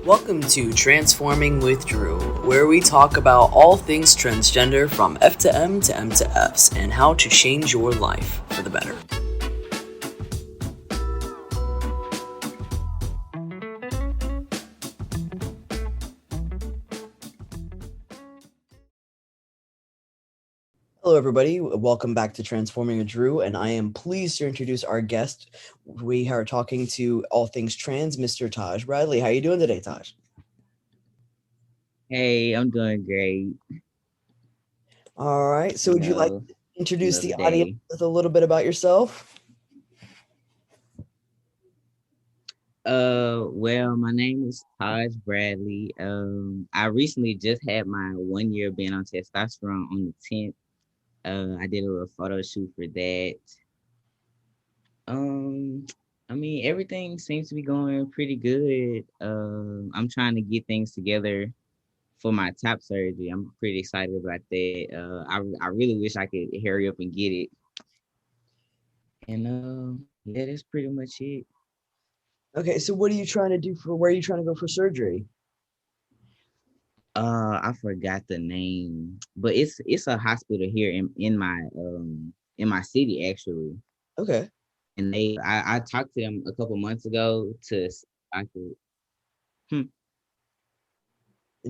Welcome to Transforming with Drew, where we talk about all things transgender from F to M to M to Fs and how to change your life for the better. Hello, everybody. Welcome back to Transforming with Drew, and I am pleased to introduce our guest. We are talking to all things trans, Mr. Tahj Bradley. How are you doing today, Tahj? Hey, I'm doing great. All right. So, would you like to introduce Another the audience day. with a little bit about yourself? Well, my name is Tahj Bradley. I recently just had my 1 year ban on testosterone on the 10th. I did a little photo shoot for that. Um, I mean, everything seems to be going pretty good. I'm trying to get things together for my top surgery. I'm pretty excited about that. I really wish I could hurry up and get it. And yeah, that's pretty much it. Okay. So, what are you trying to do for? Where are you trying to go for surgery? I forgot the name, but it's a hospital here in my city actually. Okay. And I talked to them a couple months ago to see if I could. Hmm,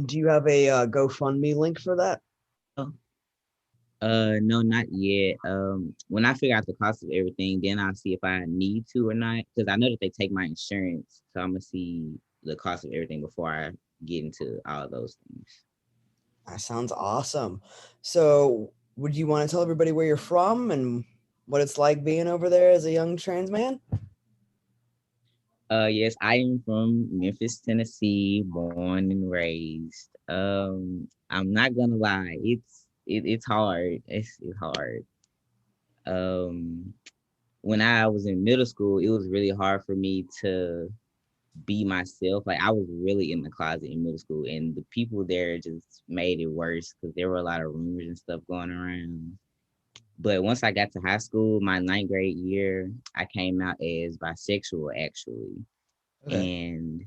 Do you have a GoFundMe link for that? no, no, not yet. When I figure out the cost of everything, then I'll see if I need to or not. Because I know that they take my insurance, so I'm gonna see the cost of everything before I get into all those things. That sounds awesome. So, would you want to tell everybody where you're from and what it's like being over there as a young trans man? Yes, I am from Memphis, Tennessee, born and raised. I'm not gonna lie, it's hard. It's hard. Um, when I was in middle school, it was really hard for me to be myself. Like I was really in the closet in middle school, and the people there just made it worse because there were a lot of rumors and stuff going around. But once I got to high school, my ninth grade year, I came out as bisexual actually. Okay. And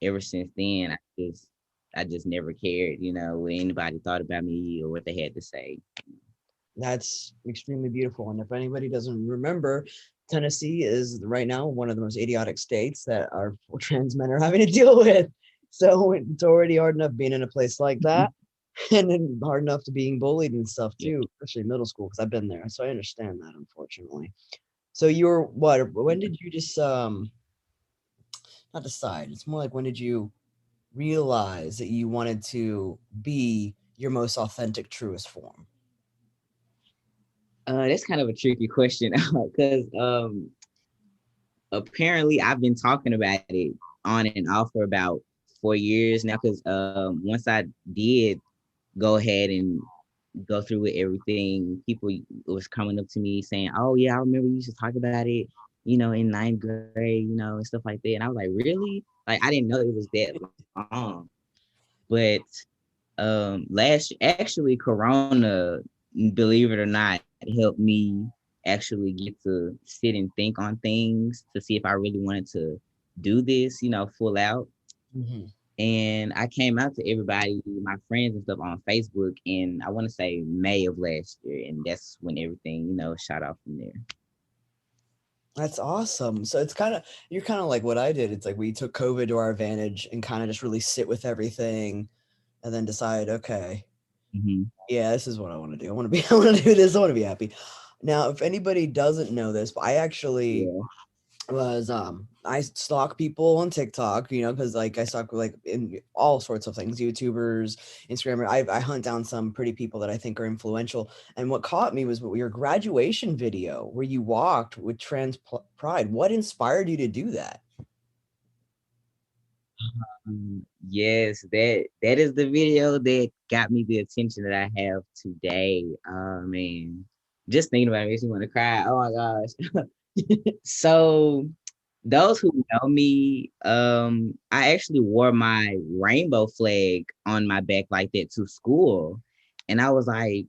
ever since then, I just never cared, what anybody thought about me or what they had to say. That's extremely beautiful. And if anybody doesn't remember, Tennessee is right now one of the most idiotic states that our trans men are having to deal with. So it's already hard enough being in a place like that, and then hard enough to being bullied and stuff Yeah. too, especially middle school, because I've been there. So I understand that, unfortunately. So you were what? When did you just not decide? It's more like when did you realize that you wanted to be your most authentic, truest form? That's kind of a tricky question because apparently I've been talking about it on and off for about 4 years now. Because once I did go ahead and go through with everything, people was coming up to me saying, "Oh yeah, I remember you used to talk about it, in ninth grade, and stuff like that." And I was like, "Really?" Like I didn't know it was that long. But last actually Corona, believe it or not, helped me actually get to sit and think on things to see if I really wanted to do this, full out. Mhm. And I came out to everybody, my friends and stuff on Facebook, and I want to say May of last year, and that's when everything, shot off from there. That's awesome. So it's kind of you're kind of like what I did. It's like we took COVID to our advantage and kind of just really sit with everything and then decide, okay, Hmm. yeah, this is what I want to do. I want to be I want to do this. I want to be happy. Now, if anybody doesn't know this, I actually Yeah. was I stalk people on TikTok, because like I stalk like in all sorts of things, YouTubers, Instagram. I hunt down some pretty people that I think are influential. And what caught me was your graduation video where you walked with pride. What inspired you to do that? Yes, that is the video that got me the attention that I have today. Man, just thinking about it makes me want to cry. Oh my gosh. So those who know me, I actually wore my rainbow flag on my back like that to school. And I was like,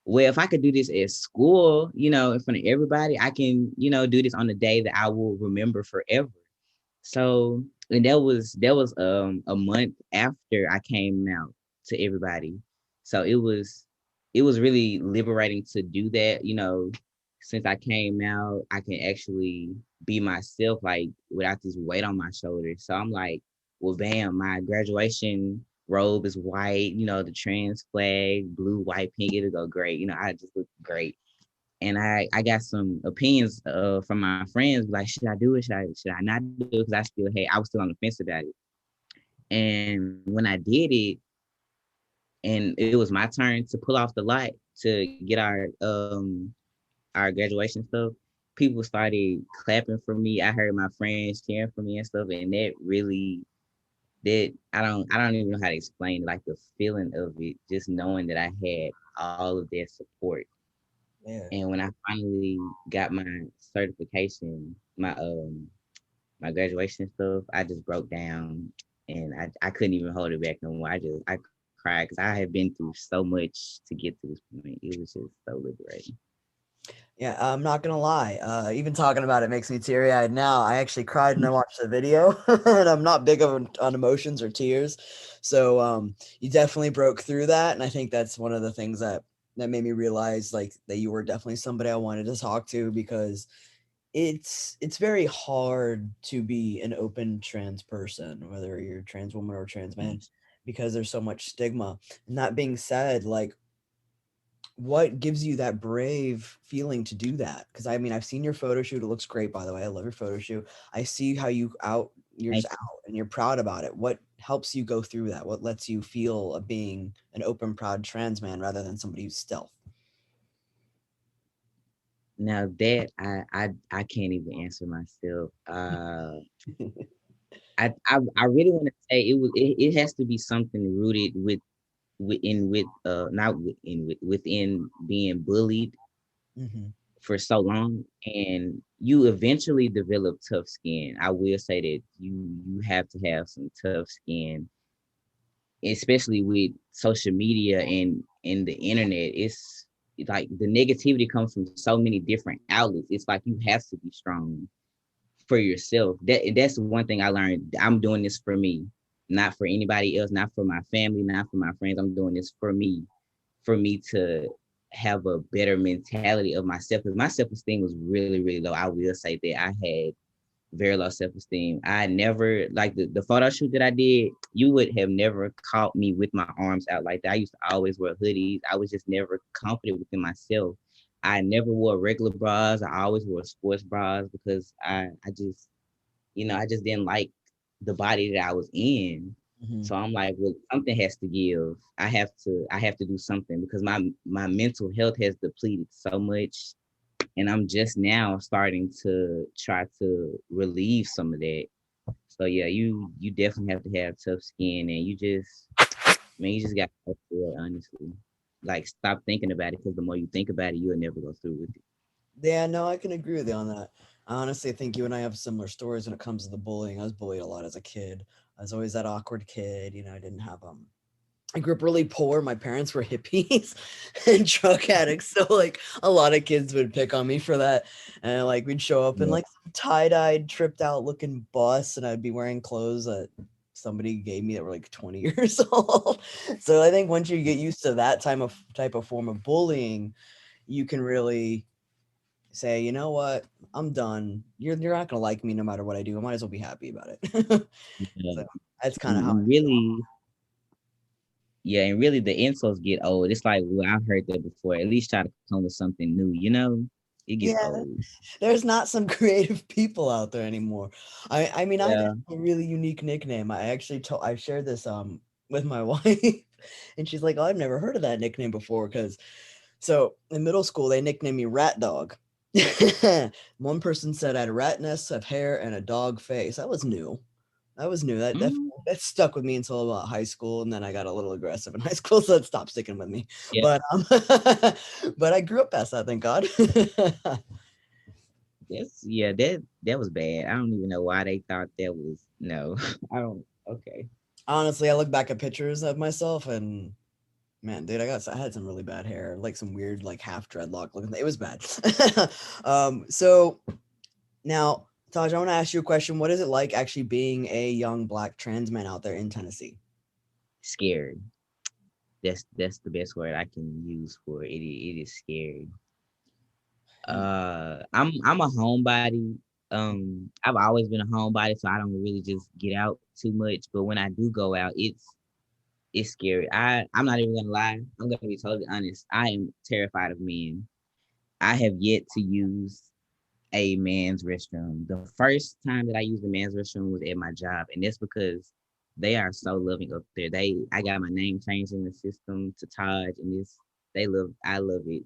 well, if I could do this at school, in front of everybody, I can, do this on the day that I will remember forever. So and that was a month after I came out to everybody. So it was really liberating to do that, since I came out, I can actually be myself, like without this weight on my shoulders. So I'm like, well, bam, my graduation robe is white, the trans flag, blue, white, pink, it'll go great. I just look great. And I got some opinions from my friends, like, should I do it? Should I not do it? Because I was still on the fence about it. And when I did it, and it was my turn to pull off the lot to get our graduation stuff, people started clapping for me. I heard my friends cheering for me and stuff, and that I don't even know how to explain it, like the feeling of it, just knowing that I had all of their support. Yeah. And when I finally got my certification, my graduation stuff, I just broke down and I couldn't even hold it back no more. I cried because I had been through so much to get to this point. It was just so liberating. Yeah, I'm not gonna lie. Even talking about it makes me teary-eyed now. I actually cried when I watched the video, and I'm not big on emotions or tears. So you definitely broke through that, and I think that's one of the things that made me realize like that you were definitely somebody I wanted to talk to, because it's very hard to be an open trans person, whether you're a trans woman or a trans man, because there's so much stigma. And that being said, like, what gives you that brave feeling to do that? Because I mean, I've seen your photo shoot. It looks great, by the way. I love your photo shoot. I see how you're just Thank out and you're proud about it. What helps you go through that? What lets you feel of being an open, proud trans man rather than somebody who's stealth? Now that I can't even answer myself. I really want to say it has to be something rooted with not within within being bullied Hmm. for so long, and you eventually develop tough skin. I will say that you have to have some tough skin, especially with social media and the internet. It's like the negativity comes from so many different outlets. It's like you have to be strong for yourself. That's one thing I learned. I'm doing this for me, not for anybody else, not for my family, not for my friends. I'm doing this for me to have a better mentality of myself, because my self-esteem was really, really low. I will say that I had very low self-esteem. I never, like the photo shoot that I did, you would have never caught me with my arms out like that. I used to always wear hoodies. I was just never confident within myself. I never wore regular bras. I always wore sports bras because I just didn't like the body that I was in. Hmm. So I'm like, well, something has to give. I have to do something because my mental health has depleted so much, and I'm just now starting to try to relieve some of that. So yeah, you definitely have to have tough skin, and you just got to go through it, honestly. Like, stop thinking about it, because the more you think about it, you'll never go through with it. Yeah, no, I can agree with you on that. I honestly think you and I have similar stories when it comes to the bullying. I was bullied a lot as a kid. I was always that awkward kid. I didn't have I grew up really poor. My parents were hippies and drug addicts, so like a lot of kids would pick on me for that. And like we'd show up in Yeah. like some tie-dyed, tripped out looking bus, and I'd be wearing clothes that somebody gave me that were like 20 years old. So I think once you get used to that type of form of bullying, you can really say, you know what, I'm done. You're not gonna like me no matter what I do. I might as well be happy about it. Yeah. So that's kind of how And really, yeah, and really the insults get old. It's like, well, I've heard that before. At least try to come with something new. It gets yeah, old. there's not some creative people out there anymore. I mean, I got Yeah. a really unique nickname. I shared this with my wife, and she's like, "Oh, I've never heard of that nickname before." Because so in middle school they nicknamed me Rat Dog. One person said I had a rat nest of hair and a dog face. That was new. That was new. Mm, That stuck with me until about high school, and then I got a little aggressive in high school, so it stopped sticking with me. yeah. But but I grew up past that, thank God. That was bad. I don't even know why they thought that was no. I don't. Okay. Honestly, I look back at pictures of myself, and man, dude, I had some really bad hair, like some weird, like half dreadlock looking. It was bad. So now Taj, I want to ask you a question. What is it like actually being a young black trans man out there in Tennessee? Scary. That's the best word I can use for it. It is scary. Mm. I'm a homebody. I've always been a homebody, so I don't really just get out too much. But when I do go out, it's scary. I'm not even gonna lie. I'm gonna be totally honest. I am terrified of men. I have yet to use a man's restroom. The first time that I used a man's restroom was at my job, and that's because they are so loving up there. I got my name changed in the system to Taj, and I love it.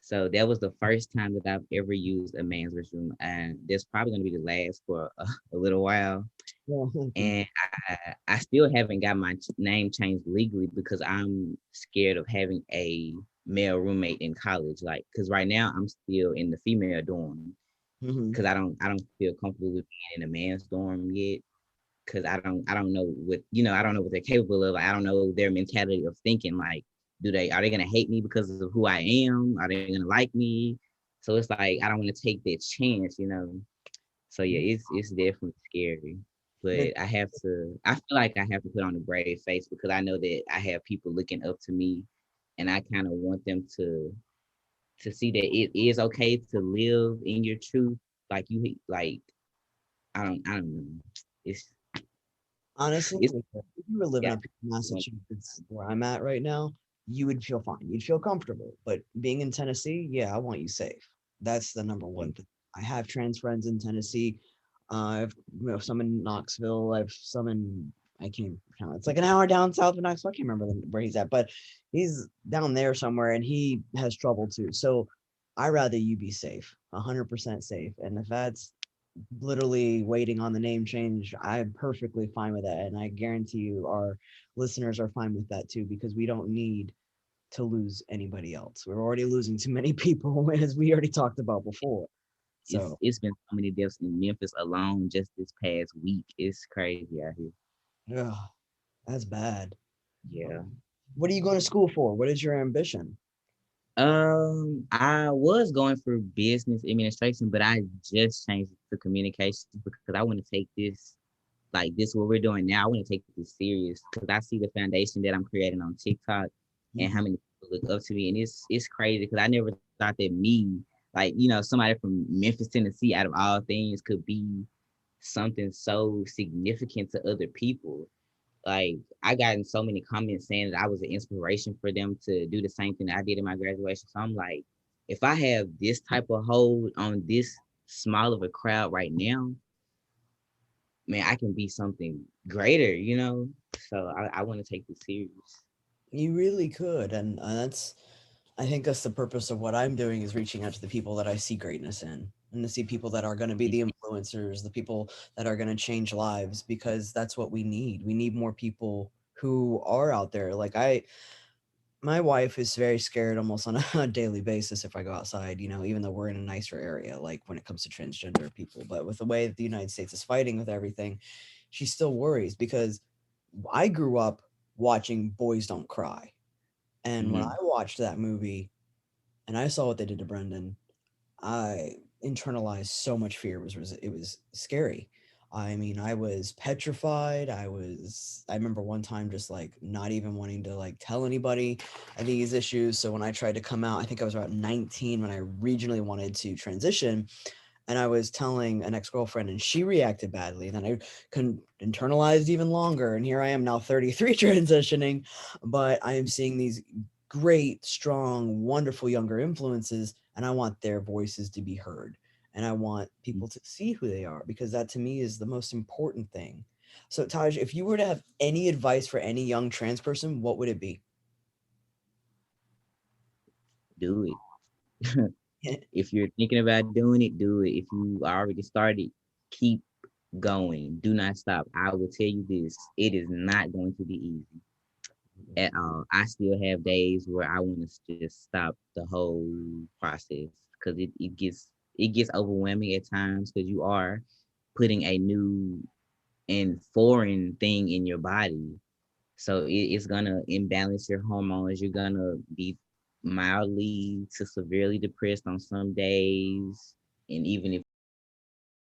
So that was the first time that I've ever used a man's restroom, and that's probably going to be the last for a little while. And I still haven't got my name changed legally because I'm scared of having a male roommate in college. Like, because right now I'm still in the female dorm Mhm. because I don't feel comfortable with being in a man's dorm yet because I don't know what I don't know what they're capable of. I don't know their mentality of thinking. Like, are they gonna hate me because of who I am? Are they gonna like me? So it's like I don't want to take that chance. So yeah, it's definitely scary. The- But I feel like I have to put on a brave face because I know that I have people looking up to me, and I kind of want them to see that it is okay to live in your truth. Like I don't know. It's Honestly, it's if you were living yeah. up in Massachusetts, where I'm at right now, you would feel fine. You'd feel comfortable. But being in Tennessee, yeah, I want you safe. That's the number one thing. I have trans friends in Tennessee. I've some in Knoxville. I've some in I can't count. It's like an hour down south of Knoxville. I can't remember where he's at, but he's down there somewhere, and he has trouble too. So I rather you be safe, 100% safe. And if that's literally waiting on the name change, I'm perfectly fine with that. And I guarantee you our listeners are fine with that too, because we don't need to lose anybody else. We're already losing too many people, as we already talked about before. So, It's been so many deaths in Memphis alone just this past week. It's crazy out here. yeah, that's bad. Yeah. What are you going to school for? What is your ambition? I was going for business administration, but I just changed it to communications because I want to take this like this what we're doing now. I want to take this serious because I see the foundation that I'm creating on TikTok and how Mhm. many people look up to me, and it's crazy because I never thought that me, like somebody from Memphis, Tennessee, out of all things, could be something so significant to other people. Like I got in so many comments saying that I was an inspiration for them to do the same thing that I did in my graduation. So I'm like, if I have this type of hold on this small of a crowd right now, man, I can be something greater. So I want to take this serious. You really could. And I think that's the purpose of what I'm doing is reaching out to the people that I see greatness in and to see people that are going to be the influencers, the people that are going to change lives, because that's what we need. We need more people who are out there. My wife is very scared almost on a daily basis if I go outside, even though we're in a nicer area, like when it comes to transgender people. But with the way that the United States is fighting with everything, she still worries because I grew up watching Boys Don't Cry. And when I Hmm. watched that movie and I saw what they did to Brendan, I internalized so much fear. It was scary. I mean, I was petrified. I remember one time just like not even wanting to like tell anybody these issues. So when I tried to come out, I think I was about 19 when I regionally wanted to transition, and I was telling an ex-girlfriend and she reacted badly. And then I internalized even longer. And here I am now 33 transitioning, but I am seeing these great, strong, wonderful younger influences, and I want their voices to be heard. And I want people to see who they are, because that to me is the most important thing. So, Taj, if you were to have any advice for any young trans person, what would it be? Do it. If you're thinking about doing it, do it. If you already started, keep going. Do not stop. I will tell you this: it is not going to be easy at all. I still have days where I want to just stop the whole process because it gets overwhelming at times because you are putting a new and foreign thing in your body. So it's gonna imbalance your hormones. You're gonna be mildly to severely depressed on some days. And even if